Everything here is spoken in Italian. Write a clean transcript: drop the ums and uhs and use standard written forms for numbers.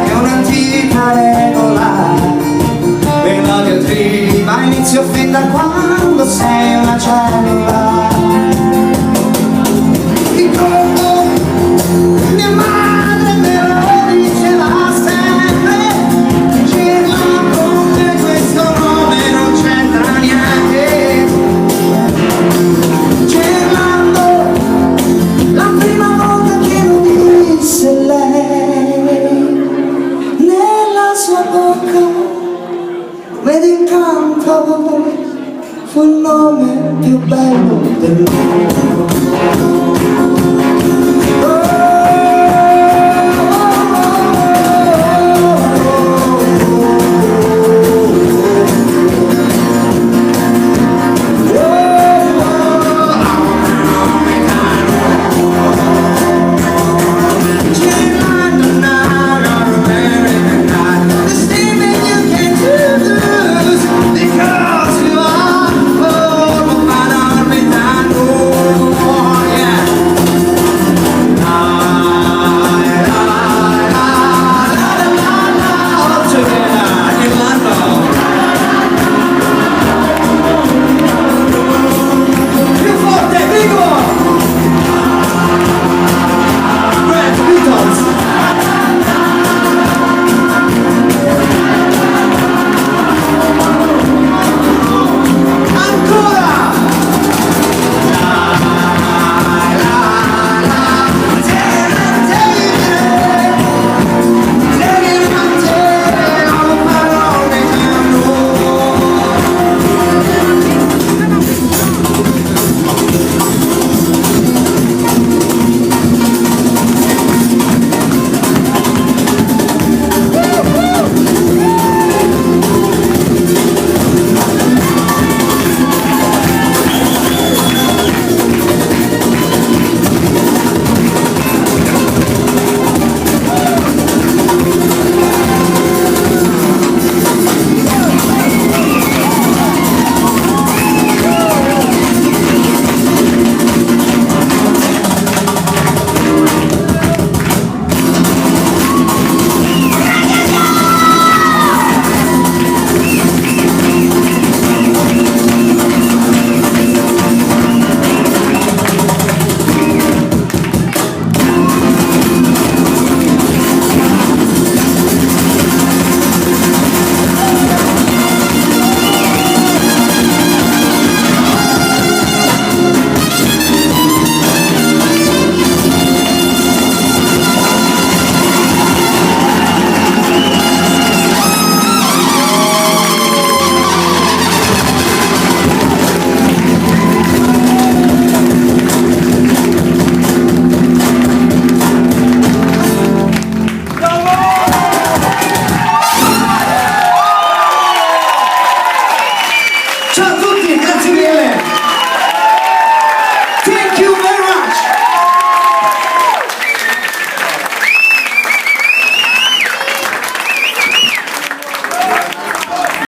è un'antica regola, melodia triva, inizio fin da quando sei una cellula. Ricordo mia madre me lo diceva sempre, Gerlando con te questo nome non c'entra niente. Gerlando, la prima volta che lo disse lei, nella sua bocca come d'incanto fu il nome più bello del mondo.